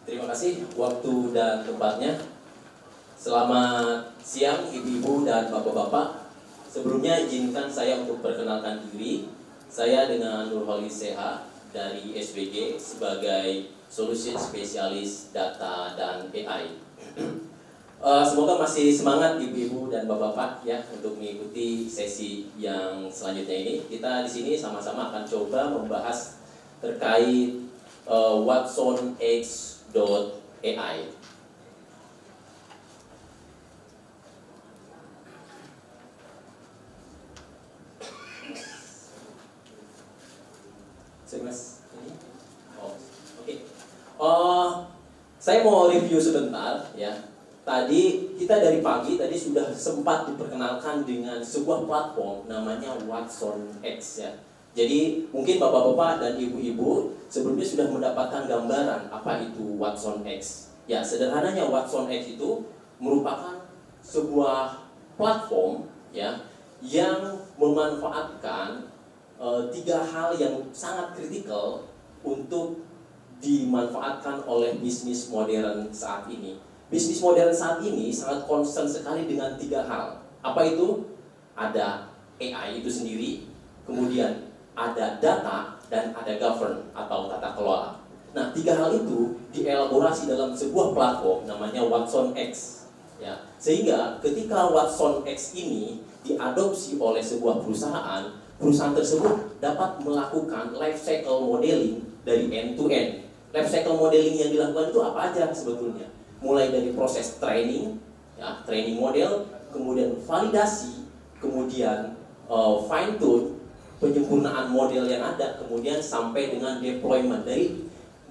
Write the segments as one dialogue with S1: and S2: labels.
S1: Terima kasih waktu dan tempatnya. Selamat siang ibu-ibu dan bapak-bapak. Sebelumnya izinkan saya untuk perkenalkan diri. Saya dengan Nurholis Seha dari SBG sebagai Solution Specialist Data dan AI. Semoga masih semangat ibu-ibu dan bapak-bapak ya untuk mengikuti sesi yang selanjutnya ini. Kita di sini sama-sama akan coba membahas terkait watsonx.ai. Saya mau review sebentar ya. Tadi kita dari pagi tadi sudah sempat diperkenalkan dengan sebuah platform namanya watsonx ya. Jadi mungkin bapak-bapak dan ibu-ibu sebelumnya sudah mendapatkan gambaran apa itu watsonx. Ya, sederhananya watsonx itu merupakan sebuah platform ya yang memanfaatkan tiga hal yang sangat kritikal untuk dimanfaatkan oleh bisnis modern saat ini. Bisnis modern saat ini sangat concern sekali dengan tiga hal. Apa itu? Ada AI itu sendiri, kemudian ada data, dan ada govern atau tata kelola. Nah, tiga hal itu dielaborasi dalam sebuah platform namanya watsonx. Ya, sehingga ketika watsonx ini diadopsi oleh sebuah perusahaan, perusahaan tersebut dapat melakukan life cycle modeling dari end to end. Life cycle modeling yang dilakukan itu apa aja sebetulnya? Mulai dari proses training, ya, training model, kemudian validasi, kemudian fine tune, penyempurnaan model yang ada, kemudian sampai dengan deployment.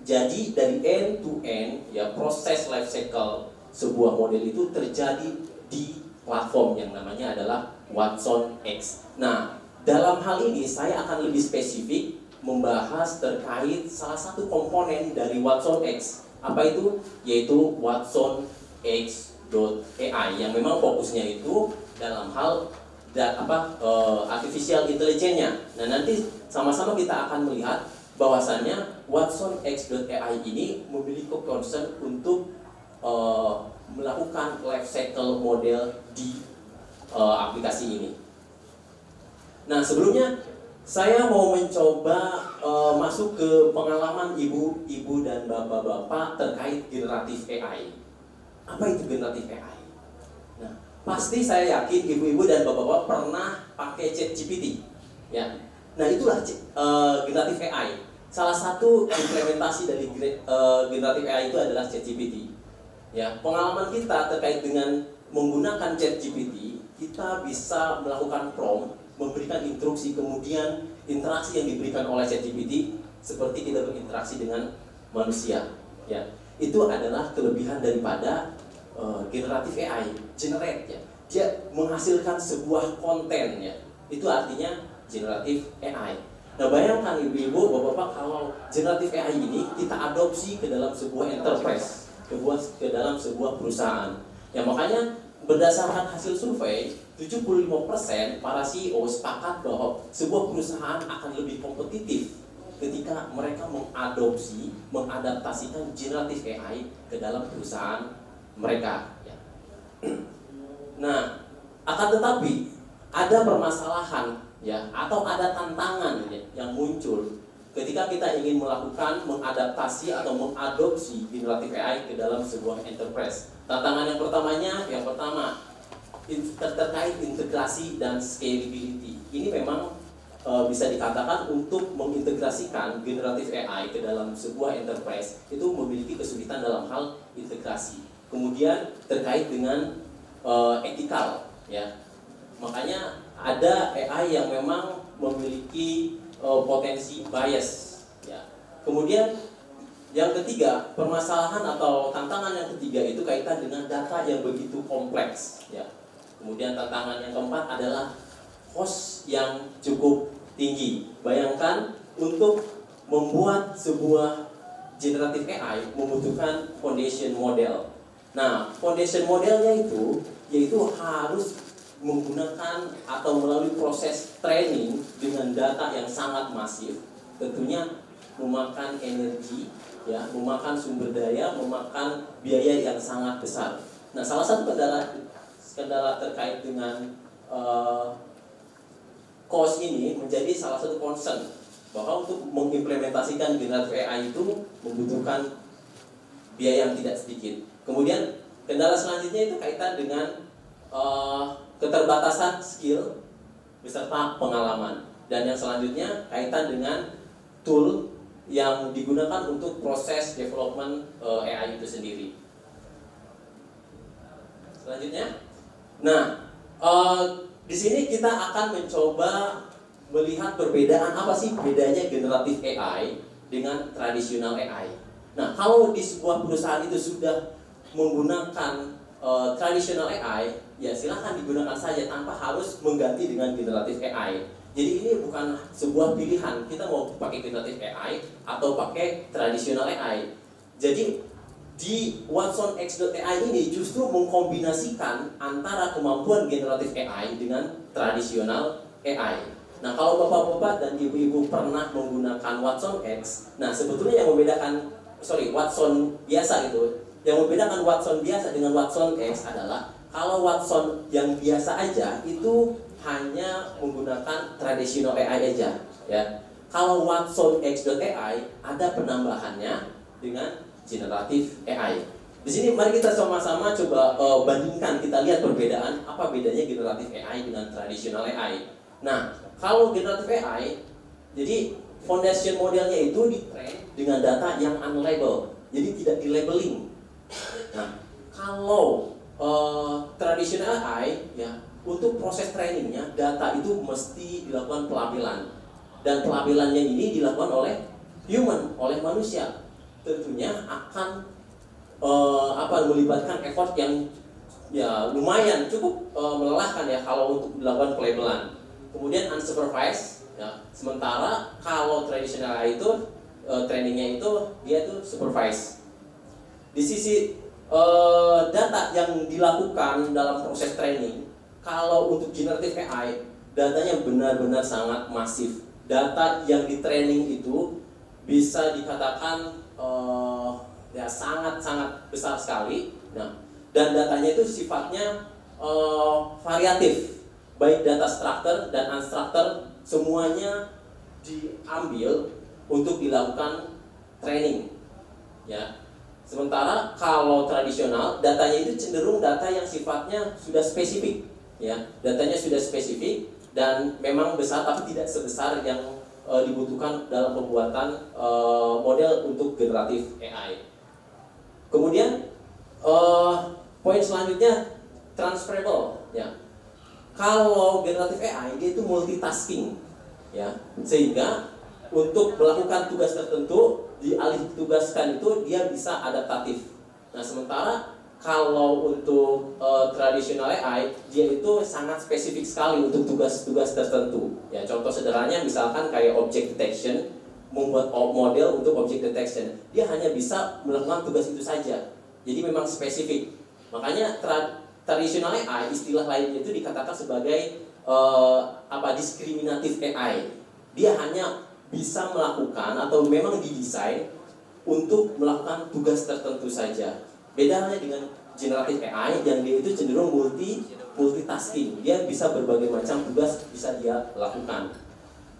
S1: Jadi dari end to end ya proses life cycle sebuah model itu terjadi di platform yang namanya adalah watsonx. Nah, dalam hal ini saya akan lebih spesifik membahas terkait salah satu komponen dari watsonx. Apa itu? Yaitu watsonx.ai yang memang fokusnya itu dalam hal artificial intelligence-nya. Nah, nanti sama-sama kita akan melihat bahwasannya watsonx.ai ini memiliki concern untuk melakukan life cycle model di aplikasi ini. Nah, sebelumnya saya mau mencoba masuk ke pengalaman ibu-ibu dan bapak-bapak terkait generatif AI. Apa itu generatif AI? Nah, pasti saya yakin ibu-ibu dan bapak-bapak pernah pakai ChatGPT, ya. Nah, itulah generatif AI. Salah satu implementasi dari generatif AI itu adalah ChatGPT. Ya, pengalaman kita terkait dengan menggunakan ChatGPT, kita bisa melakukan prompt, memberikan instruksi, kemudian interaksi yang diberikan oleh ChatGPT seperti kita berinteraksi dengan manusia. Ya, itu adalah kelebihan daripada generatif AI, generate ya. Dia menghasilkan sebuah konten ya. Itu artinya generatif AI. Nah, bayangkan ibu-ibu, bapak-bapak, kalau generatif AI ini kita adopsi ke dalam sebuah enterprise, ke dalam sebuah perusahaan. Ya, makanya berdasarkan hasil survei, 75% para CEO sepakat bahwa sebuah perusahaan akan lebih kompetitif ketika mereka mengadaptasikan generatif AI ke dalam perusahaan mereka. Ya. Nah, akan tetapi ada permasalahan ya atau ada tantangan ya, yang muncul ketika kita ingin mengadaptasi atau mengadopsi generatif AI ke dalam sebuah enterprise. Tantangan yang pertama terkait integrasi dan scalability. Ini memang bisa dikatakan untuk mengintegrasikan generatif AI ke dalam sebuah enterprise itu memiliki kesulitan dalam hal integrasi. Kemudian terkait dengan etikal, ya. Makanya ada AI yang memang memiliki potensi bias, ya. Kemudian yang ketiga, permasalahan atau tantangan yang ketiga itu kaitan dengan data yang begitu kompleks, ya. Kemudian tantangan yang keempat adalah cost yang cukup tinggi. Bayangkan untuk membuat sebuah generatif AI membutuhkan foundation model. Nah, foundation modelnya itu yaitu harus menggunakan atau melalui proses training dengan data yang sangat masif. Tentunya memakan energi, ya, memakan sumber daya, memakan biaya yang sangat besar. Nah, salah satu kendala terkait dengan cost ini menjadi salah satu concern bahwa untuk mengimplementasikan generatif AI itu membutuhkan biaya yang tidak sedikit. Kemudian kendala selanjutnya itu kaitan dengan keterbatasan skill beserta pengalaman. Dan yang selanjutnya kaitan dengan tool yang digunakan untuk proses development AI itu sendiri. Selanjutnya, nah di sini kita akan mencoba melihat perbedaan apa sih bedanya generatif AI dengan tradisional AI. Nah, kalau di sebuah perusahaan itu sudah menggunakan tradisional AI, ya silahkan digunakan saja tanpa harus mengganti dengan generatif AI. Jadi ini bukan sebuah pilihan, kita mau pakai generatif AI atau pakai tradisional AI. Jadi di WatsonX.ai ini justru mengkombinasikan antara kemampuan generatif AI dengan tradisional AI. Nah, kalau bapak-bapak dan ibu-ibu pernah menggunakan WatsonX, nah sebetulnya yang membedakan, Watson biasa gitu, yang membedakan Watson biasa dengan WatsonX adalah kalau Watson yang biasa aja itu hanya menggunakan tradisional AI aja, ya. Kalau WatsonX.ai ada penambahannya dengan generatif AI. Di sini mari kita sama-sama coba bandingkan, kita lihat perbedaan apa bedanya generatif AI dengan tradisional AI. Nah, kalau generatif AI, jadi foundation modelnya itu di-train dengan data yang unlabeled, jadi tidak di-labeling. Nah, kalau tradisional AI, ya, untuk proses trainingnya data itu mesti dilakukan pelabelan, dan pelabelannya ini dilakukan oleh human, oleh manusia. Tentunya akan melibatkan effort yang ya lumayan cukup melelahkan ya kalau untuk dilakukan pelabelan. Kemudian unsupervised, ya. Sementara kalau tradisional AI itu trainingnya itu dia itu supervised. Di sisi data yang dilakukan dalam proses training, kalau untuk generative AI datanya benar-benar sangat masif. Data yang di training itu bisa dikatakan ya sangat-sangat besar sekali. Nah, dan datanya itu sifatnya variatif, baik data structure dan unstructured semuanya diambil untuk dilakukan training, ya. Sementara kalau tradisional datanya itu cenderung data yang sifatnya sudah spesifik, ya. Datanya sudah spesifik dan memang besar tapi tidak sebesar yang dibutuhkan dalam pembuatan model untuk generatif AI. Kemudian poin selanjutnya transferable, ya. Kalau generatif AI dia itu multitasking, ya, sehingga untuk melakukan tugas tertentu dialih tugaskan itu dia bisa adaptatif. Nah, sementara kalau untuk tradisional AI dia itu sangat spesifik sekali untuk tugas-tugas tertentu. Ya, contoh sederhananya misalkan kayak object detection, membuat model untuk object detection, dia hanya bisa melakukan tugas itu saja. Jadi memang spesifik. Makanya tradisional AI istilah lainnya itu dikatakan sebagai diskriminatif AI. Dia hanya bisa melakukan atau memang didesain untuk melakukan tugas tertentu saja. Beda halnya dengan generatif AI yang dia itu cenderung multitasking. Dia bisa berbagai macam tugas bisa dia lakukan.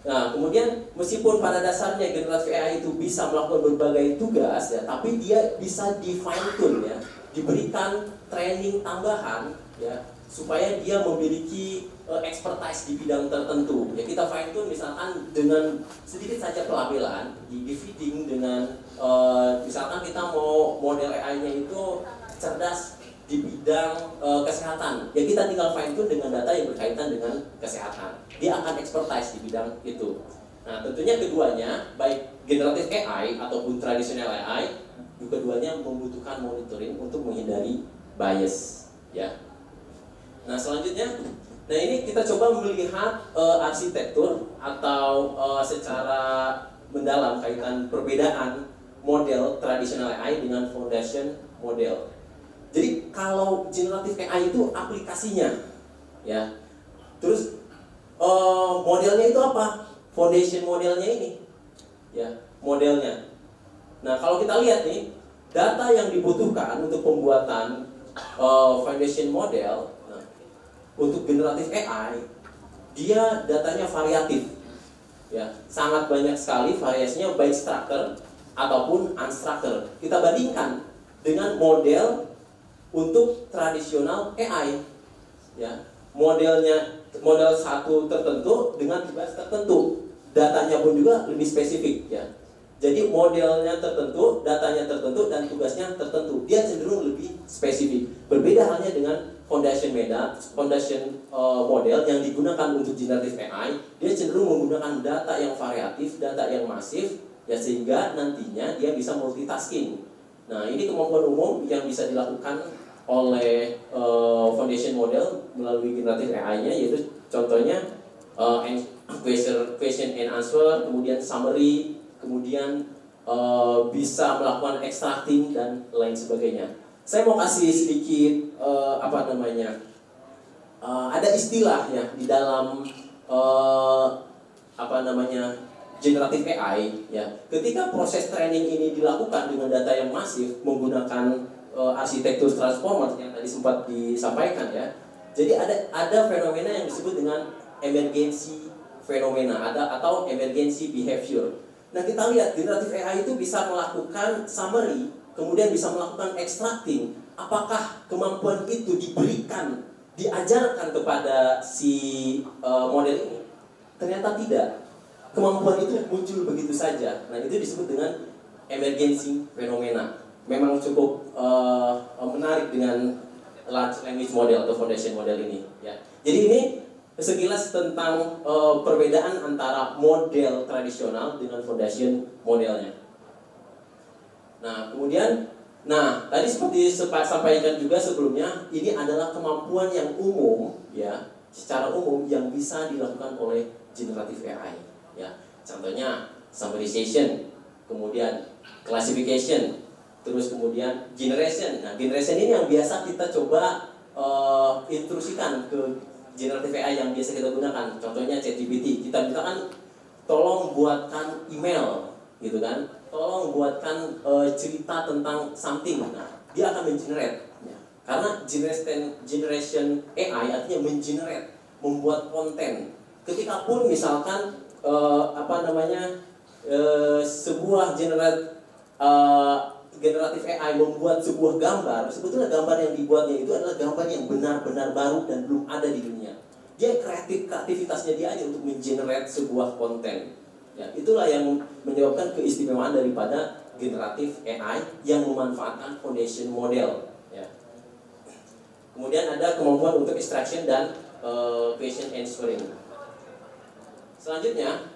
S1: Nah, kemudian meskipun pada dasarnya generatif AI itu bisa melakukan berbagai tugas, ya, tapi dia bisa di fine tune, ya, diberikan training tambahan, ya, supaya dia memiliki expertise di bidang tertentu. Ya, kita fine tune misalkan dengan sedikit saja pelabelan, di feeding dengan misalkan kita mau model AI-nya itu cerdas di bidang kesehatan. Ya, kita tinggal fine tune dengan data yang berkaitan dengan kesehatan. Dia akan expertise di bidang itu. Nah, tentunya keduanya, baik generatif AI ataupun tradisional AI, keduanya membutuhkan monitoring untuk menghindari bias, ya. Nah, selanjutnya, nah ini kita coba melihat arsitektur atau secara mendalam kaitan perbedaan model tradisional AI dengan foundation model. Jadi kalau generatif AI itu aplikasinya, ya. Terus modelnya itu apa? Foundation modelnya ini, ya. modelnya. Nah, kalau kita lihat nih, data yang dibutuhkan untuk pembuatan foundation model, nah, untuk generatif AI, dia datanya variatif, ya, sangat banyak sekali variasinya, baik structure ataupun unstructured. Kita bandingkan dengan model untuk tradisional AI, ya, model satu tertentu dengan tugas tertentu, datanya pun juga lebih spesifik, ya. Jadi modelnya tertentu, datanya tertentu, dan tugasnya tertentu. Dia cenderung lebih spesifik. Berbeda halnya dengan foundation model yang digunakan untuk generative AI. Dia cenderung menggunakan data yang variatif, data yang masif, ya, sehingga nantinya dia bisa multitasking. Nah, ini kemampuan umum yang bisa dilakukan oleh foundation model melalui generative AI-nya, yaitu contohnya question and answer, kemudian summary, kemudian bisa melakukan extracting dan lain sebagainya. Saya mau kasih sedikit ada istilah ya di dalam generative AI, ya. Ketika proses training ini dilakukan dengan data yang masif menggunakan arsitektur transformer yang tadi sempat disampaikan, ya. Jadi ada fenomena yang disebut dengan emergency fenomena atau emergency behavior. Nah, kita lihat generative AI itu bisa melakukan summary, kemudian bisa melakukan extracting. Apakah kemampuan itu diajarkan kepada si model ini? Ternyata tidak. Kemampuan itu muncul begitu saja. Nah, itu disebut dengan emergency fenomena. Memang cukup menarik dengan large language model atau foundation model ini, ya. Jadi ini sekilas tentang perbedaan antara model tradisional dengan foundation modelnya. Nah, kemudian, tadi seperti sampaikan juga sebelumnya, ini adalah kemampuan yang umum, ya, secara umum yang bisa dilakukan oleh generative AI, ya. Contohnya summarization, kemudian classification, terus kemudian generation. Nah, generation ini yang biasa kita coba intrusikan ke generative AI yang biasa kita gunakan. Contohnya ChatGPT. Kita mintakan tolong buatkan email, gitu kan. Tolong buatkan cerita tentang something. Nah, dia akan mengenerate, ya. Karena generation AI artinya mengenerate, membuat konten. Ketika pun misalkan sebuah generatif AI membuat sebuah gambar, sebetulnya gambar yang dibuatnya itu adalah gambar yang benar-benar baru dan belum ada di dunia. Dia kreativitasnya dia aja untuk mengenerate sebuah konten. Ya, itulah yang menyebabkan keistimewaan daripada generatif AI yang memanfaatkan foundation model. Ya. Kemudian ada kemampuan untuk extraction dan question answering. Selanjutnya,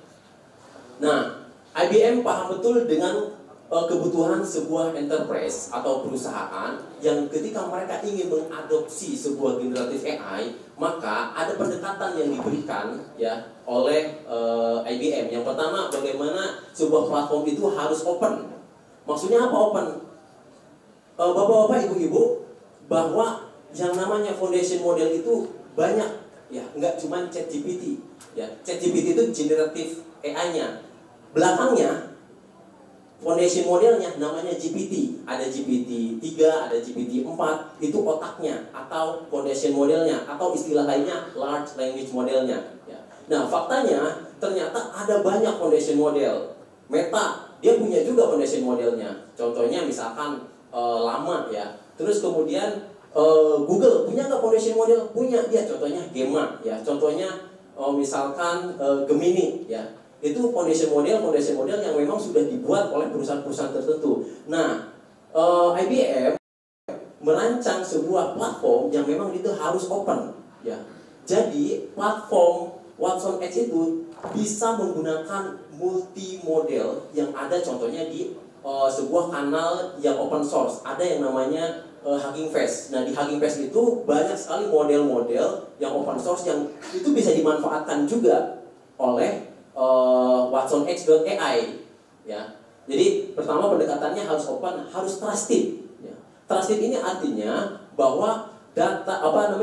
S1: IBM paham betul dengan kebutuhan sebuah enterprise atau perusahaan yang ketika mereka ingin mengadopsi sebuah generatif AI, maka ada pendekatan yang diberikan, ya, oleh IBM. Yang pertama, bagaimana sebuah platform itu harus open. Maksudnya apa open? Bapak-bapak, ibu-ibu, bahwa yang namanya foundation model itu banyak, ya, nggak cuma ChatGPT, ya. ChatGPT itu generatif AI-nya. Belakangnya foundation modelnya namanya GPT. Ada GPT 3, ada GPT 4. Itu otaknya atau foundation modelnya, atau istilah lainnya large language modelnya, ya. Nah, faktanya ternyata ada banyak foundation model. Meta, dia punya juga foundation modelnya. Contohnya misalkan Llama, ya. Terus kemudian Google punya nggak foundation model? Punya, dia contohnya Gemma, ya. Contohnya misalkan Gemini, ya. Itu foundation model yang memang sudah dibuat oleh perusahaan-perusahaan tertentu. Nah, IBM merancang sebuah platform yang memang itu harus open, ya. Jadi platform Watson X itu bisa menggunakan multi model yang ada contohnya di sebuah kanal yang open source. Ada yang namanya Hugging Face. Nah, di Hugging Face itu banyak sekali model-model yang open source yang itu bisa dimanfaatkan juga oleh WatsonX.ai, ya. Jadi pertama pendekatannya harus open, harus trusted, ya. Trusted ini artinya bahwa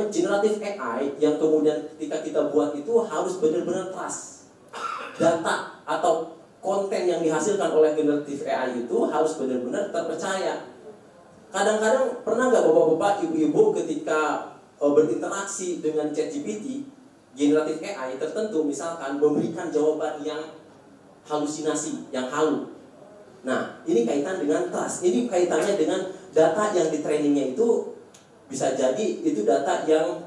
S1: generatif AI yang kemudian ketika kita buat itu harus benar-benar trust. Data atau konten yang dihasilkan oleh generatif AI itu harus benar-benar terpercaya. Kadang-kadang pernah nggak bapak-bapak, ibu-ibu ketika berinteraksi dengan ChatGPT, generatif AI tertentu misalkan memberikan jawaban yang halusinasi, yang halu. Nah, ini kaitan dengan trust. Ini kaitannya dengan data yang di trainingnya itu bisa jadi itu data yang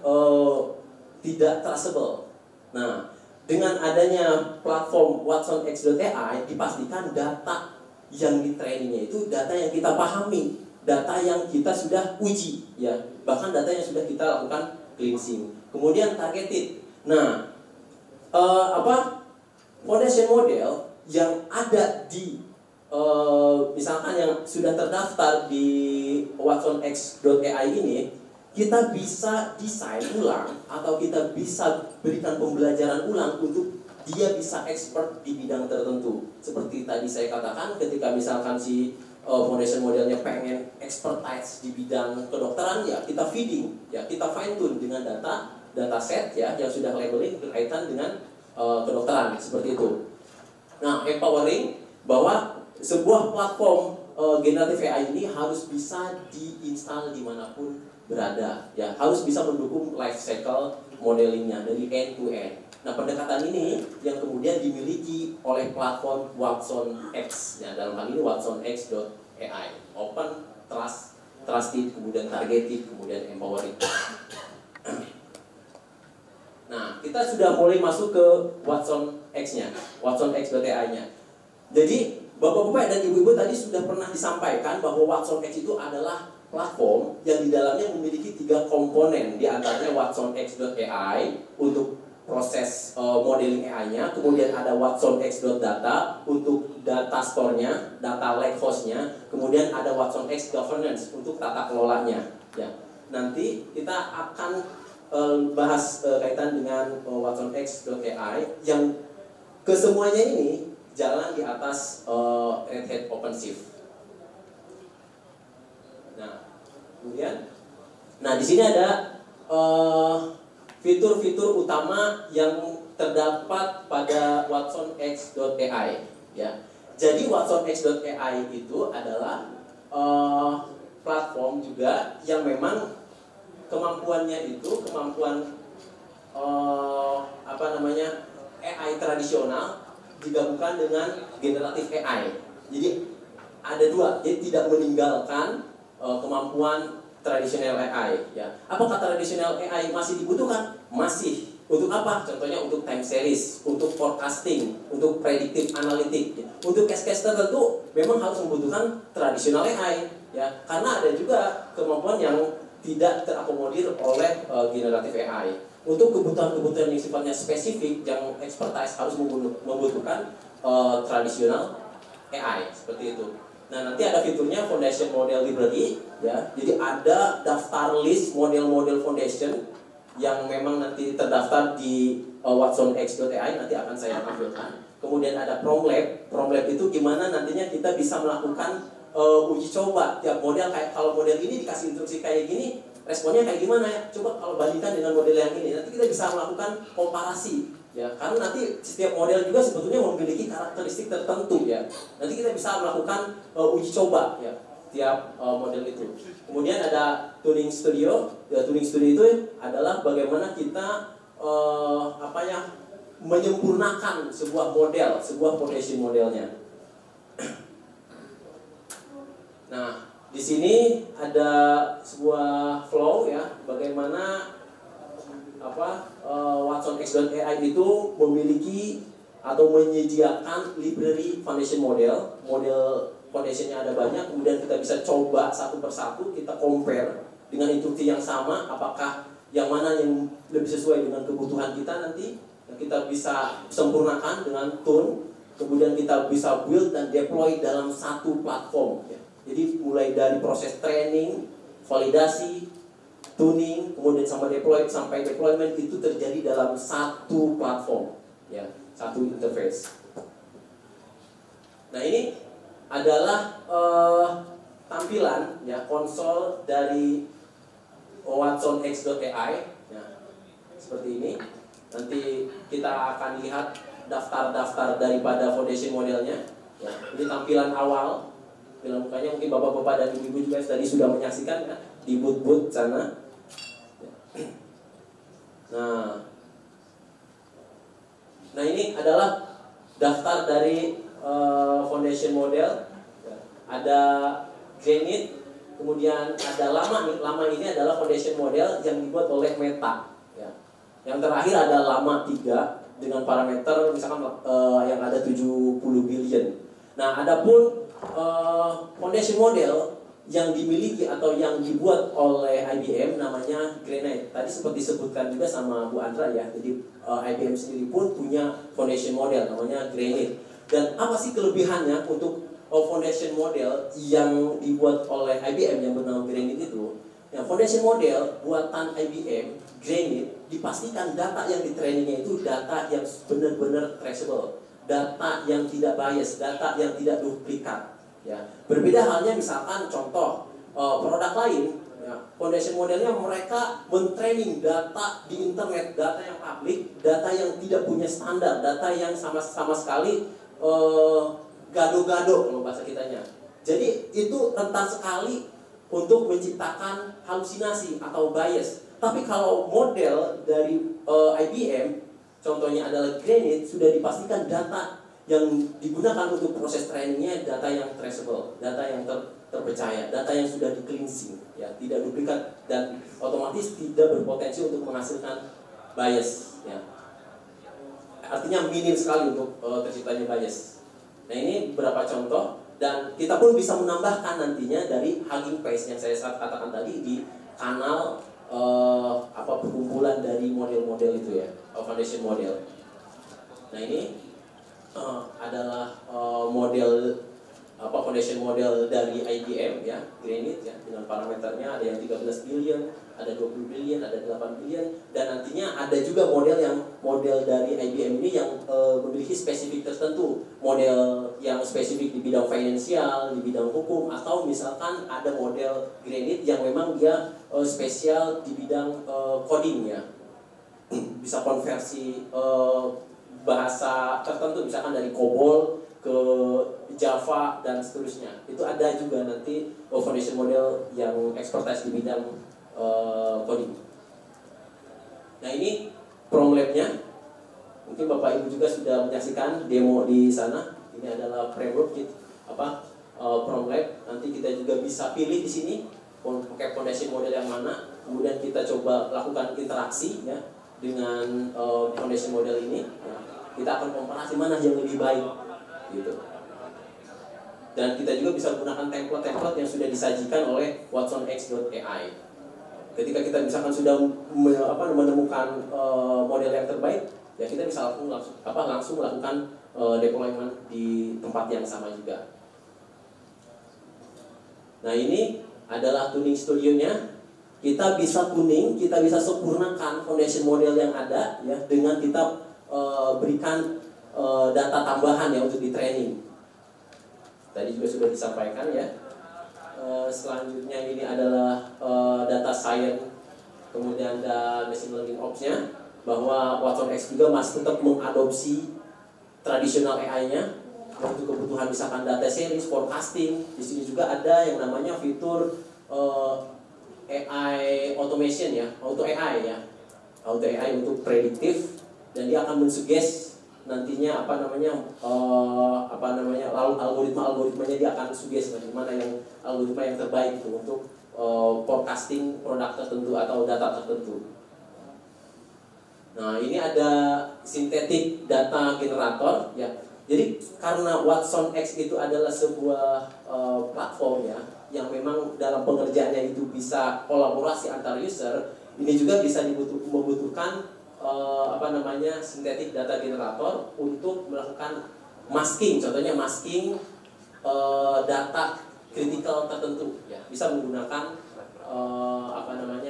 S1: tidak trustable. Nah, dengan adanya platform WatsonX.ai dipastikan data yang di trainingnya itu data yang kita pahami, data yang kita sudah uji, ya, bahkan data yang sudah kita lakukan cleansing. Kemudian targeted. Nah, foundation model yang ada di misalkan yang sudah terdaftar di WatsonX.ai ini, kita bisa desain ulang atau kita bisa berikan pembelajaran ulang untuk dia bisa expert di bidang tertentu. Seperti tadi saya katakan, ketika misalkan si foundation modelnya pengen expertise di bidang kedokteran, ya kita feeding, ya kita fine tune dengan data set ya yang sudah labeling berkaitan dengan kedokteran, seperti itu. Nah, empowering bahwa sebuah platform generatif AI ini harus bisa diinstal dimanapun berada, ya harus bisa mendukung life cycle modelingnya dari end to end. Nah, pendekatan ini yang kemudian dimiliki oleh platform WatsonX, ya dalam hal ini WatsonX.ai, open, trusted, kemudian targeted, kemudian empowering. Nah, kita sudah mulai masuk ke WatsonX-nya, WatsonX.ai-nya. Jadi bapak-bapak dan ibu-ibu tadi sudah pernah disampaikan bahwa WatsonX itu adalah platform yang di dalamnya memiliki 3 komponen, di antaranya WatsonX.ai untuk proses modeling AI-nya, kemudian ada WatsonX.data untuk data store-nya, data lake host-nya, kemudian ada WatsonX governance untuk tata kelolanya. Ya, nanti kita akan bahas kaitan dengan WatsonX.ai yang kesemuanya ini jalan di atas Red Hat OpenShift. Nah, kemudian, di sini ada fitur-fitur utama yang terdapat pada WatsonX.ai. Ya, jadi WatsonX.ai itu adalah platform juga yang memang kemampuannya itu kemampuan AI tradisional digabungkan dengan generatif AI. Jadi ada 2, jadi tidak meninggalkan kemampuan tradisional AI. Ya, apakah tradisional AI masih dibutuhkan? Masih. Untuk apa? Contohnya untuk time series, untuk forecasting, untuk predictive analytic. Untuk case-case tertentu memang harus membutuhkan tradisional AI. Ya, karena ada juga kemampuan yang tidak terakomodir oleh generatif AI. Untuk kebutuhan-kebutuhan yang sifatnya spesifik, yang expertise harus membutuhkan tradisional AI, seperti itu. Nah, nanti ada fiturnya Foundation Model Library, ya. Jadi ada daftar list model-model foundation yang memang nanti terdaftar di WatsonX.ai, nanti akan saya tampilkan. Kemudian ada Prompt Lab itu gimana nantinya kita bisa melakukan uji coba tiap model. Kayak kalau model ini dikasih instruksi kayak gini, responnya kayak gimana ya? Coba kalau bandingkan dengan model yang ini, nanti kita bisa melakukan komparasi, ya. Karena nanti setiap model juga sebetulnya memiliki karakteristik tertentu, ya. Nanti kita bisa melakukan uji coba, ya, tiap model itu. Kemudian ada Tuning Studio. Ya, Tuning Studio itu adalah bagaimana kita menyempurnakan sebuah model, sebuah foundation modelnya. Nah, di sini ada sebuah flow, ya, bagaimana WatsonX.ai itu memiliki atau menyediakan library foundation model. Model foundationnya ada banyak, kemudian kita bisa coba satu persatu, kita compare dengan instruksi yang sama, apakah yang mana yang lebih sesuai dengan kebutuhan kita nanti. Kita bisa sempurnakan dengan tune, kemudian kita bisa build dan deploy dalam satu platform, ya. Jadi mulai dari proses training, validasi, tuning, kemudian sampai deployment itu terjadi dalam satu platform, ya, satu interface. Nah, ini adalah tampilan, ya, konsol dari WatsonX.ai, ya, seperti ini. Nanti kita akan lihat daftar-daftar daripada foundation modelnya. Ya, ini tampilan awal, tampilan mukanya mungkin bapak-bapak dan ibu-ibu juga tadi sudah menyaksikan ya, di booth-booth sana. Nah ini adalah daftar dari foundation model. Ada Granite, kemudian ada Llama nih. Llama ini adalah foundation model yang dibuat oleh Meta. Ya. Yang terakhir ada Llama 3 dengan parameter misalkan yang ada 70 billion. Nah, adapun foundation model yang dimiliki atau yang dibuat oleh IBM namanya Granite. Tadi seperti disebutkan juga sama Bu Andra ya. Jadi IBM sendiri pun punya foundation model namanya Granite. Dan apa sih kelebihannya untuk foundation model yang dibuat oleh IBM yang bernama Granite itu? Ya, foundation model buatan IBM Granite dipastikan data yang di trainingnya itu data yang benar-benar traceable, data yang tidak bias, data yang tidak duplikat. Ya, berbeda halnya misalkan contoh produk lain, ya, foundation modelnya mereka mentraining data di internet, data yang publik, data yang tidak punya standar, data yang sama sekali gado-gado kalau bahasa kitanya. Jadi itu rentan sekali untuk menciptakan halusinasi atau bias. Tapi kalau model dari IBM, contohnya adalah Granite, sudah dipastikan data yang digunakan untuk proses trainingnya data yang traceable, data yang terpercaya, data yang sudah di cleansing, ya, tidak duplikat dan otomatis tidak berpotensi untuk menghasilkan bias. Ya. Artinya minim sekali untuk terciptanya bias. Nah ini beberapa contoh dan kita pun bisa menambahkan nantinya dari Hugging Face yang saya katakan tadi di kanal perkumpulan dari model-model itu ya, foundation model. Nah ini adalah model foundation model dari IBM ya, Granite ya, dengan parameternya ada yang 13 billion, ada 20 billion, ada 8 billion, dan nantinya ada juga model dari IBM ini yang memiliki spesifik tertentu, model yang spesifik di bidang finansial, di bidang hukum, atau misalkan ada model Granite yang memang dia spesial di bidang coding ya, bisa konversi bahasa tertentu misalkan dari COBOL ke Java dan seterusnya. Itu ada juga nanti foundation model yang expertise di bidang coding. Nah ini prom lab-nya. Mungkin Bapak Ibu juga sudah menyaksikan demo di sana. Ini adalah framework prom lab. Nanti kita juga bisa pilih di sini pakai foundation model yang mana. Kemudian kita coba lakukan interaksi ya dengan foundation model ini. Ya. Kita akan komparasi mana yang lebih baik gitu. Dan kita juga bisa menggunakan template-template yang sudah disajikan oleh watsonx.ai. Ketika kita misalkan sudah menemukan model yang terbaik, ya kita bisa langsung melakukan deployment di tempat yang sama juga. Nah ini adalah tuning studionya. Kita bisa tuning, kita bisa sempurnakan foundation model yang ada ya dengan kita berikan data tambahan ya untuk di training. Tadi juga sudah disampaikan ya. Selanjutnya ini adalah data science, kemudian ada machine learning ops-nya, bahwa watsonx juga masih tetap mengadopsi tradisional AI-nya untuk kebutuhan misalkan data series, forecasting. Di sini juga ada yang namanya fitur AI automation ya, auto AI ya, auto AI untuk prediktif. Dan dia akan mensuggest nantinya algoritmanya dia akan suggest bagaimana yang algoritma yang terbaik itu untuk forecasting produk tertentu atau data tertentu. Nah ini ada synthetic data generator ya. Jadi karena watsonx itu adalah sebuah platform ya yang memang dalam pengerjaannya itu bisa kolaborasi antar user, ini juga bisa membutuhkan synthetic data generator untuk melakukan masking, contohnya masking data kritikal tertentu ya, bisa menggunakan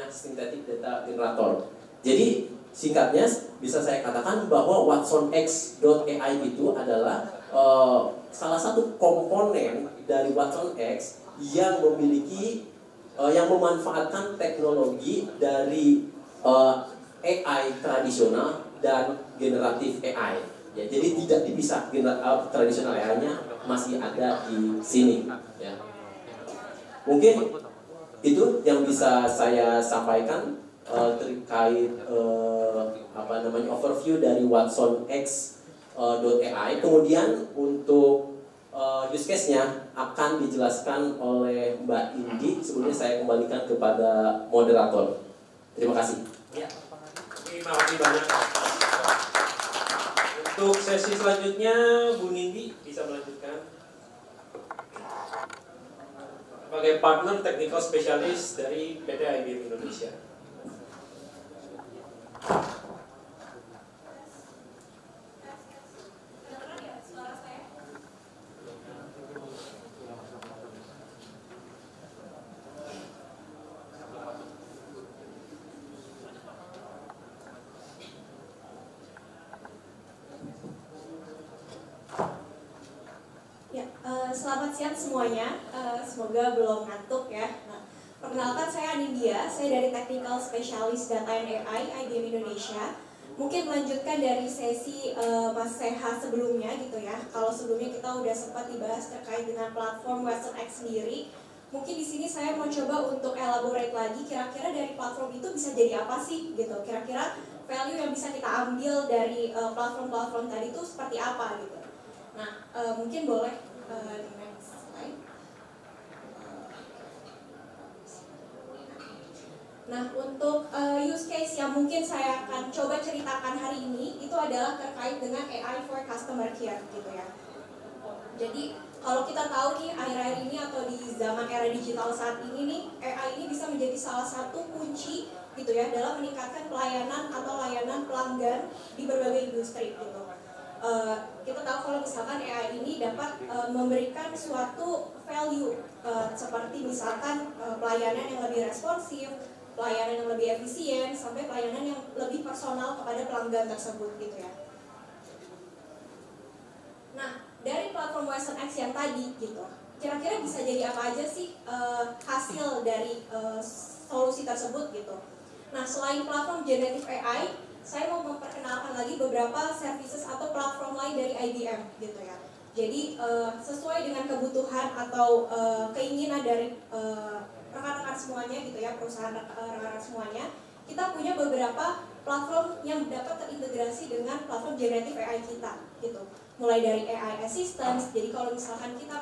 S1: synthetic data generator. Jadi singkatnya bisa saya katakan bahwa watsonx.ai itu adalah salah satu komponen dari watsonx yang memiliki yang memanfaatkan teknologi dari AI tradisional dan generatif AI Ya, jadi tidak dipisah, tradisional AI-nya masih ada di sini. Ya. Mungkin itu yang bisa saya sampaikan terkait overview dari Watson X .ai. Kemudian untuk use case-nya akan dijelaskan oleh Mbak Indi. Sebelumnya saya kembalikan kepada moderator. Terima kasih.
S2: Ya. Terima kasih banyak. Untuk sesi selanjutnya, Bu Nindi bisa melanjutkan. Sebagai partner technical spesialis dari PT IBM Indonesia.
S3: Selamat siang semuanya, semoga belum ngantuk ya. Nah, perkenalkan saya Anindya, saya dari Technical Specialist Data and AI IBM Indonesia. Mungkin melanjutkan dari sesi Mas Seha sebelumnya gitu ya. Kalau sebelumnya kita udah sempat dibahas terkait dengan platform Watson X sendiri. Mungkin di sini saya mau coba untuk elaborate lagi kira-kira dari platform itu bisa jadi apa sih gitu. Kira-kira value yang bisa kita ambil dari platform-platform tadi itu seperti apa gitu. Nah, mungkin boleh next slide. Nah, untuk use case yang mungkin saya akan coba ceritakan hari ini itu adalah terkait dengan AI for Customer Care gitu ya. Jadi kalau kita tahu nih akhir-akhir ini atau di zaman era digital saat ini nih, AI ini bisa menjadi salah satu kunci gitu ya dalam meningkatkan pelayanan atau layanan pelanggan di berbagai industri gitu. Kita tahu kalau misalkan AI ini dapat memberikan suatu value seperti misalkan pelayanan yang lebih responsif, pelayanan yang lebih efisien, sampai pelayanan yang lebih personal kepada pelanggan tersebut gitu ya. Nah, dari platform Watson X yang tadi gitu, kira-kira bisa jadi apa aja sih hasil dari solusi tersebut gitu. Nah, selain platform generative AI, saya mau memperkenalkan lagi beberapa services atau platform lain dari IBM gitu ya. Jadi sesuai dengan kebutuhan atau keinginan dari rekan-rekan semuanya gitu ya, perusahaan rekan-rekan semuanya, kita punya beberapa platform yang dapat terintegrasi dengan platform generative AI kita gitu. Mulai dari AI assistance, jadi kalau misalkan kita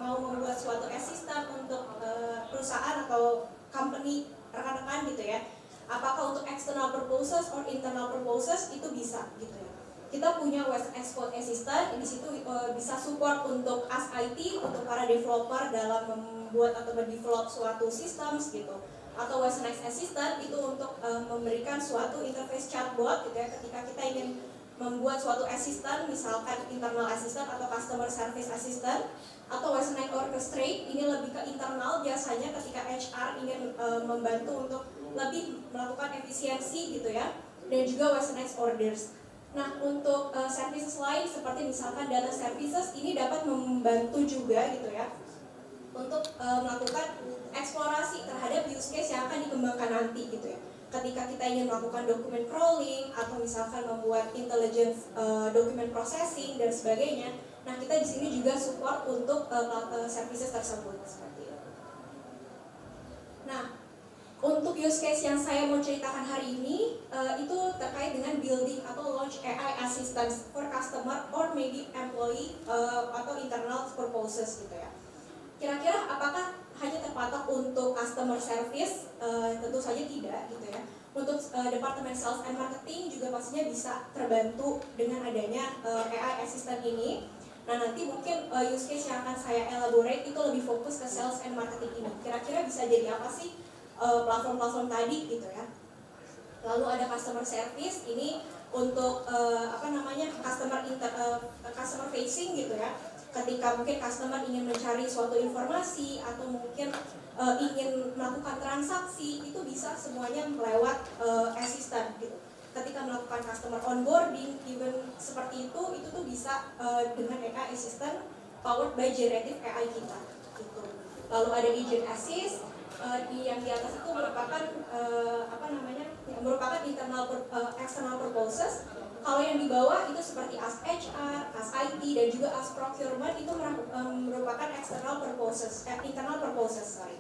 S3: mau membuat suatu assistant untuk perusahaan atau company rekan-rekan gitu ya, apakah untuk external purposes or internal purposes itu bisa gitu ya. Kita punya Watson X Code Assistant, di situ bisa support untuk us IT, untuk para developer dalam membuat atau mendevelop suatu systems gitu. Atau Watson X Assistant itu untuk memberikan suatu interface chatbot gitu ya, ketika kita ingin membuat suatu assistant, misalkan internal assistant atau customer service assistant. Atau Watson X Orchestrate, ini lebih ke internal biasanya ketika HR ingin membantu untuk lebih melakukan efisiensi gitu ya. Dan juga Watson X Orders. Nah, untuk services lain seperti misalkan data services, ini dapat membantu juga gitu ya untuk melakukan eksplorasi terhadap use case yang akan dikembangkan nanti gitu ya. Ketika kita ingin melakukan document crawling atau misalkan membuat intelligence document processing dan sebagainya, nah kita di sini juga support untuk services tersebut seperti itu. Nah, untuk use case yang saya mau ceritakan hari ini itu terkait dengan building atau launch AI assistance for customer or maybe employee atau internal purposes gitu ya. Kira-kira apakah hanya terpatok untuk customer service? Tentu saja tidak gitu ya. Untuk departemen sales and marketing juga pastinya bisa terbantu dengan adanya AI assistant ini. Nah, nanti mungkin use case yang akan saya elaborate itu lebih fokus ke sales and marketing ini. Kira-kira bisa jadi apa sih platform-platform tadi gitu ya. Lalu ada customer service, ini untuk customer facing gitu ya. Ketika mungkin customer ingin mencari suatu informasi atau mungkin ingin melakukan transaksi, itu bisa semuanya melewat assistant gitu. Ketika melakukan customer onboarding, even seperti itu tuh bisa dengan AI assistant powered by generative AI kita gitu. Lalu ada agent assist, yang di atas itu merupakan merupakan external purposes Kalau yang di bawah itu seperti Ask HR, Ask IT, dan juga Ask Procurement itu merupakan internal purposes, sorry.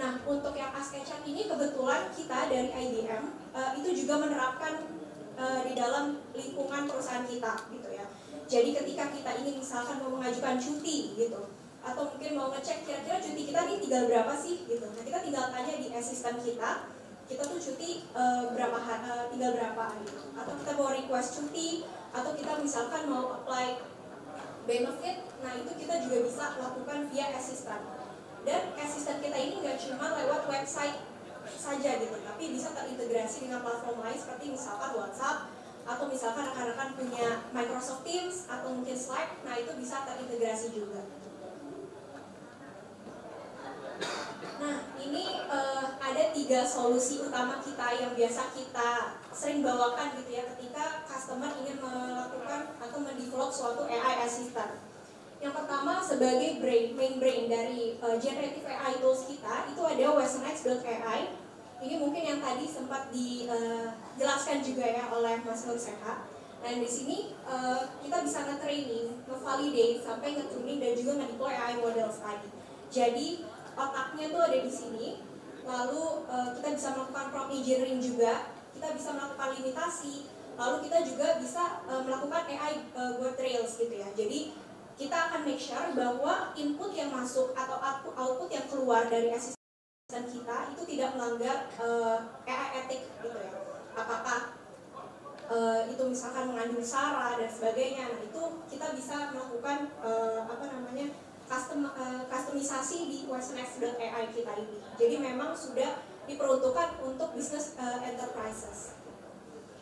S3: Nah, untuk yang Ask HR ini kebetulan kita dari IBM itu juga menerapkan di dalam lingkungan perusahaan kita, gitu ya. Jadi ketika kita ingin misalkan mau mengajukan cuti, gitu, atau mungkin mau ngecek kira-kira cuti kita nih tinggal berapa sih, gitu. Nah, kita tinggal tanya di asisten kita tuh cuti tinggal berapa gitu. Atau kita mau request cuti, atau kita misalkan mau apply benefit, nah itu kita juga bisa lakukan via asisten. Dan asisten kita ini nggak cuma lewat website saja gitu, tapi bisa terintegrasi dengan platform lain seperti misalkan WhatsApp, atau misalkan rekan-rekan punya Microsoft Teams atau mungkin Slack, nah itu bisa terintegrasi juga. Nah, ini ada 3 solusi utama kita yang biasa kita sering bawakan gitu ya ketika customer ingin melakukan atau mendevelop suatu AI assistant. Yang pertama sebagai main brain dari generative AI tools kita itu ada WesonX.ai. Ini mungkin yang tadi sempat dijelaskan juga ya oleh Mas Nur Seha. Dan di sini kita bisa nge-training, nge-validate, sampai nge-tuning dan juga nge-deploy AI models tadi. Jadi otaknya tuh ada di sini, lalu kita bisa melakukan prompt engineering juga, kita bisa melakukan limitasi, lalu kita juga bisa melakukan AI guardrails gitu ya. Jadi kita akan make sure bahwa input yang masuk atau output yang keluar dari asisten kita itu tidak melanggar AI etik gitu ya. Apakah itu misalkan mengandung sara dan sebagainya. Nah itu kita bisa melakukan customisasi di WesonX.ai kita ini. Jadi memang sudah diperuntukkan untuk business enterprises.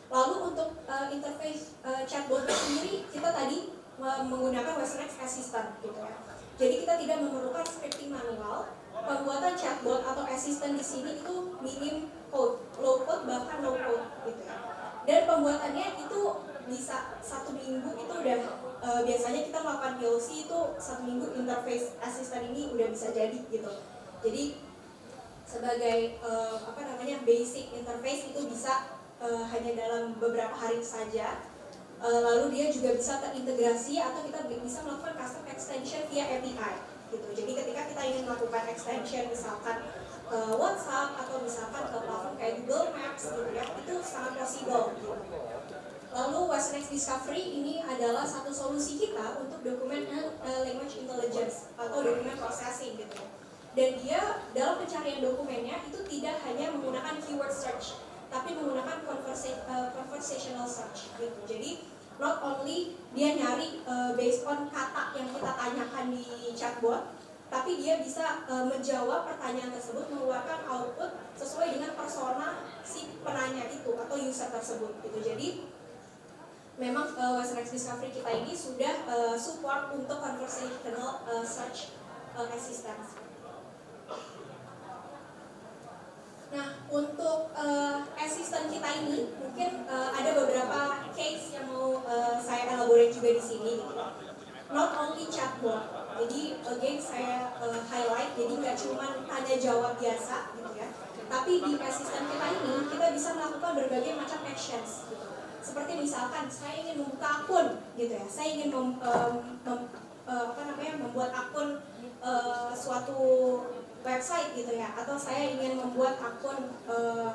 S3: Lalu untuk interface chatbot sendiri kita tadi menggunakan WesonX Assistant gitu ya. Jadi kita tidak memerlukan scripting manual. Pembuatan chatbot atau assistant di sini itu minim code, low code bahkan no code gitu ya. Dan pembuatannya itu bisa 1 minggu itu udah biasanya kita melakukan POC itu 1 minggu interface assistant ini udah bisa jadi gitu. Jadi sebagai basic interface itu bisa hanya dalam beberapa hari saja. Lalu dia juga bisa terintegrasi atau kita bisa melakukan custom extension via API gitu. Jadi ketika kita ingin melakukan extension misalkan ke WhatsApp atau misalkan ke platform kayak Google Maps gitu ya, itu sangat possible gitu. Lalu WesonX Discovery ini adalah satu solusi kita untuk dokumen language intelligence atau dokumen processing gitu ya. Dan dia dalam pencarian dokumennya itu tidak hanya menggunakan keyword search, tapi menggunakan conversational search gitu. Jadi not only dia nyari based on kata yang kita tanyakan di chatbot, tapi dia bisa menjawab pertanyaan tersebut, mengeluarkan output sesuai dengan persona si penanya itu atau user tersebut gitu. Jadi memang WesonX Discovery kita ini sudah support untuk conversational search assistance. Nah, untuk assistant kita ini mungkin ada beberapa case yang mau saya elaborate juga di sini gitu. Not only chatbot, jadi again saya highlight, jadi nggak cuma tanya jawab biasa gitu ya, tapi di assistant kita ini kita bisa melakukan berbagai macam actions gitu. Seperti misalkan saya ingin membuka akun gitu ya, saya ingin membuat akun suatu website gitu ya, atau saya ingin membuat akun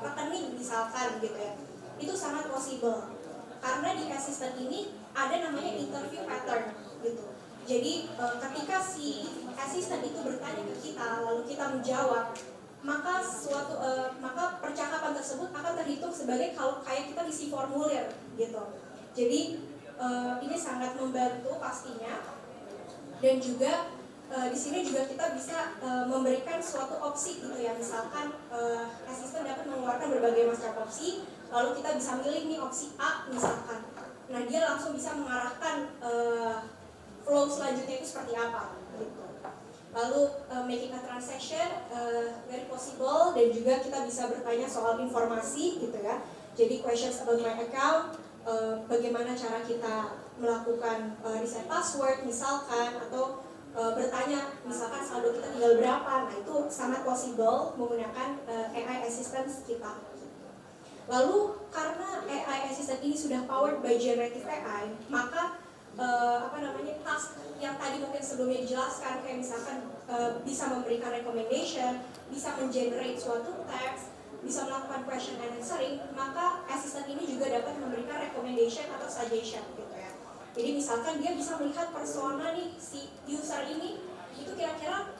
S3: rekening misalkan gitu ya, itu sangat possible karena di assistant ini ada namanya interview pattern gitu. Jadi ketika si assistant itu bertanya ke kita lalu kita menjawab, maka maka percakapan tersebut akan terhitung sebagai kalau kayak kita isi formulir gitu. Jadi ini sangat membantu pastinya, dan juga di sini juga kita bisa memberikan suatu opsi gitu ya, misalkan asisten dapat mengeluarkan berbagai macam opsi, lalu kita bisa milih nih opsi A misalkan. Nah dia langsung bisa mengarahkan flow selanjutnya itu seperti apa gitu. Lalu making a transaction very possible, dan juga kita bisa bertanya soal informasi gitu ya. Jadi questions about my account, bagaimana cara kita melakukan reset password misalkan, atau bertanya misalkan saldo kita tinggal berapa. Nah itu sangat possible menggunakan AI assistance kita. Lalu karena AI assistant ini sudah powered by generative AI, maka task yang tadi mungkin sebelumnya dijelaskan kayak misalkan bisa memberikan recommendation, bisa mengenerate suatu teks, bisa melakukan question and answering, maka assistant ini juga dapat memberikan recommendation atau suggestion gitu ya. Jadi misalkan dia bisa melihat persona nih si user ini itu kira-kira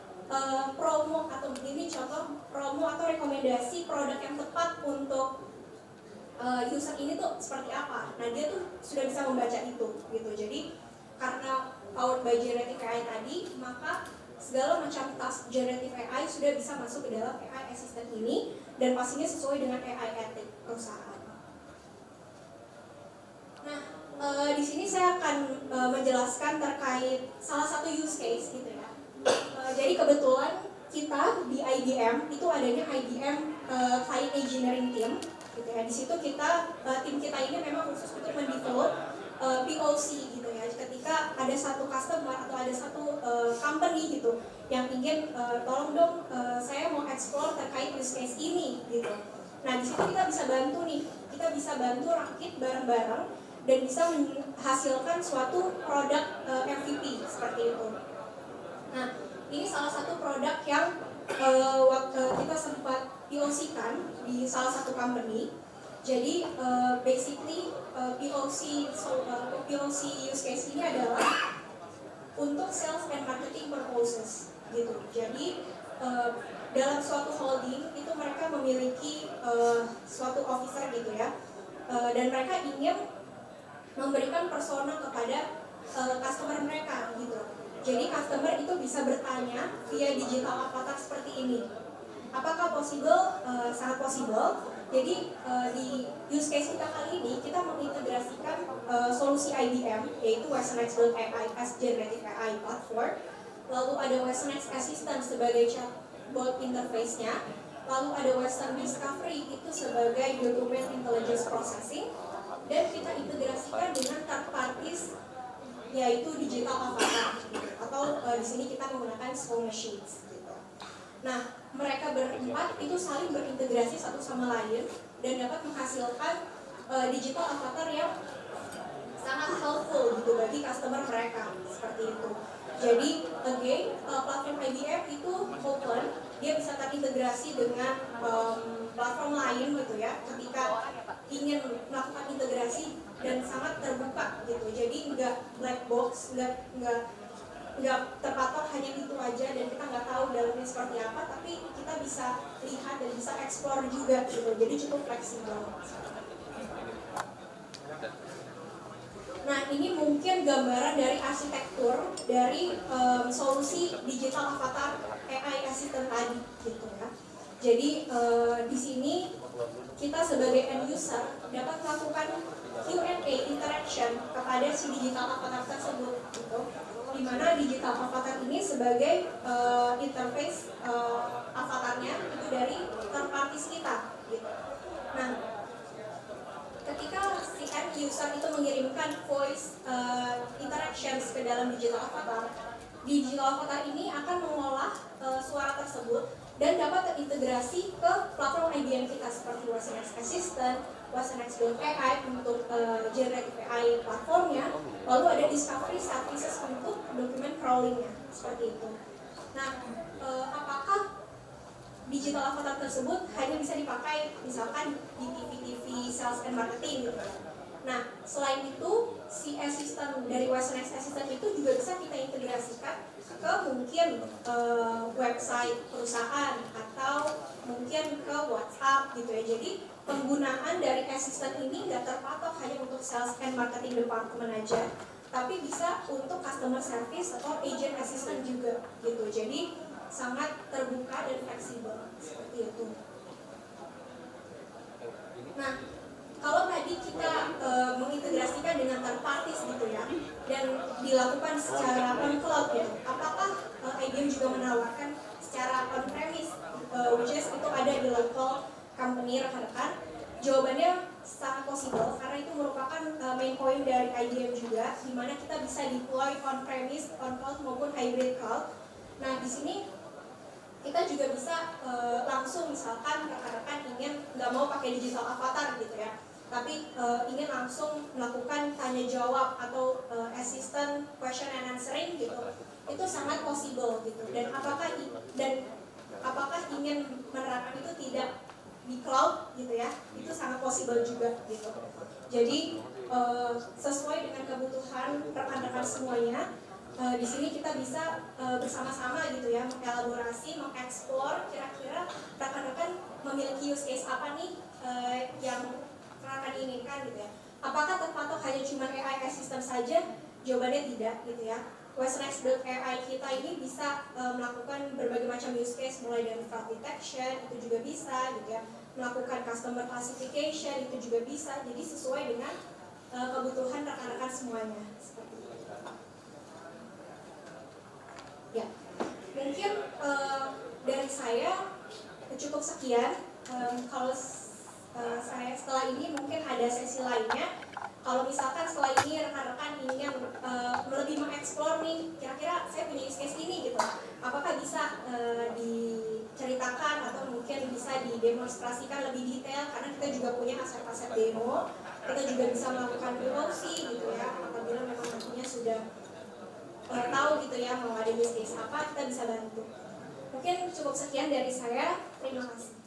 S3: promo atau ini contoh promo atau rekomendasi produk yang tepat untuk user ini tuh seperti apa. Nah dia tuh sudah bisa membaca itu gitu. Jadi karena powered by generative AI tadi, maka segala macam task generative AI sudah bisa masuk ke dalam AI assistant ini dan pastinya sesuai dengan AI ethic perusahaan. Nah di sini saya akan menjelaskan terkait salah satu use case gitu ya. Jadi kebetulan kita di IBM itu adanya IBM Client Engineering Team gitu ya. Di situ tim kita ini memang khusus untuk mendevelop POC gitu ya. Ketika ada satu customer atau ada satu company gitu yang ingin tolong dong saya mau explore terkait use case ini gitu. Nah di situ kita bisa bantu nih, kita bisa bantu rakit bareng-bareng dan bisa menghasilkan suatu produk MVP seperti itu. Nah ini salah satu produk yang kita sempat POC-kan di salah satu company. Jadi basically POC use case ini adalah untuk sales and marketing purposes gitu. Jadi dalam suatu holding itu mereka memiliki suatu officer gitu ya, dan mereka ingin memberikan persona kepada customer mereka gitu. Jadi customer itu bisa bertanya via digital avatar seperti ini. Apakah possible? Sangat possible. Jadi di use case kita kali ini kita mengintegrasikan solusi IBM yaitu WesonX.ai as generative AI platform. Lalu ada WesonX Assistant sebagai chatbot interface-nya. Lalu ada Weston Discovery itu sebagai document intelligence processing. Dan kita integrasikan dengan third parties yaitu digital avatar atau di sini kita menggunakan Soul Machines gitu. Nah, mereka berempat itu saling berintegrasi satu sama lain dan dapat menghasilkan digital avatar yang sangat helpful gitu bagi customer mereka seperti itu. Jadi again platform IBM itu open, dia bisa terintegrasi dengan platform lain gitu ya ketika ingin melakukan integrasi dan sangat terbuka gitu. Jadi nggak black box, nggak terpatok hanya itu aja dan kita nggak tahu dalamnya seperti apa, tapi kita bisa lihat dan bisa explore juga gitu. Jadi cukup fleksibel. Nah ini mungkin gambaran dari arsitektur dari solusi digital avatar AI assistant tadi gitu ya. Jadi di sini kita sebagai end user dapat melakukan Q&A interaction kepada si digital avatar tersebut gitu. Di mana digital avatar ini sebagai interface avatarnya itu dari third parties kita gitu. Nah ketika si end user itu mengirimkan voice interactions ke dalam digital avatar ini akan mengolah suara tersebut dan dapat terintegrasi ke platform IBM kita seperti WesonX Assistant, WesonX.ai untuk generative AI platformnya, lalu ada Discovery Services untuk document crawlingnya seperti itu. Nah, apakah digital avatar tersebut hanya bisa dipakai misalkan di TV sales and marketing gitu. Nah, selain itu si assistant dari WesonX Assistant itu juga bisa kita integrasikan ke mungkin website perusahaan atau mungkin ke WhatsApp gitu ya. Jadi penggunaan dari assistant ini nggak terpatok hanya untuk sales and marketing department aja, tapi bisa untuk customer service atau agent assistant juga gitu. Jadi sangat terbuka dan fleksibel seperti itu. Nah, kalau tadi kita mengintegrasikan dengan third parties gitu ya, dan dilakukan secara on-cloud gitu, apakah IBM juga menawarkan secara on-premise, which is itu ada di local company rekan-rekan? Jawabannya sangat possible karena itu merupakan main point dari IBM juga, di mana kita bisa deploy on-premise, on-cloud maupun hybrid cloud. Nah, di sini kita juga bisa langsung, misalkan rekan-rekan ingin nggak mau pakai digital avatar gitu ya, tapi ingin langsung melakukan tanya jawab atau assistant question and answering gitu, itu sangat possible gitu. Dan apakah ingin menerapkan itu tidak di cloud gitu ya, itu sangat possible juga gitu. Jadi sesuai dengan kebutuhan rekan-rekan semuanya, di sini kita bisa bersama-sama gitu ya, mengelaborasi, mengeksplor kira-kira rekan-rekan memiliki use case apa nih yang rekan inginkan gitu ya. Apakah terpatok hanya cuma AI assistant saja? Jawabannya tidak gitu ya. WesternX.ai kita ini bisa melakukan berbagai macam use case, mulai dari fraud detection itu juga bisa gitu ya, melakukan customer classification itu juga bisa. Jadi sesuai dengan kebutuhan rekan-rekan semuanya seperti itu. Ya, mungkin dari saya cukup sekian. Kalau saya setelah ini mungkin ada sesi lainnya. Kalau misalkan setelah ini rekan-rekan ingin lebih mengeksplor nih, kira-kira saya punya use case ini gitu, apakah bisa diceritakan atau mungkin bisa didemonstrasikan lebih detail, karena kita juga punya aset-aset demo, kita juga bisa melakukan POC gitu ya, apabila memang nantinya sudah tahu gitu ya mau ada use case apa, kita bisa bantu. Mungkin cukup sekian dari saya, terima kasih.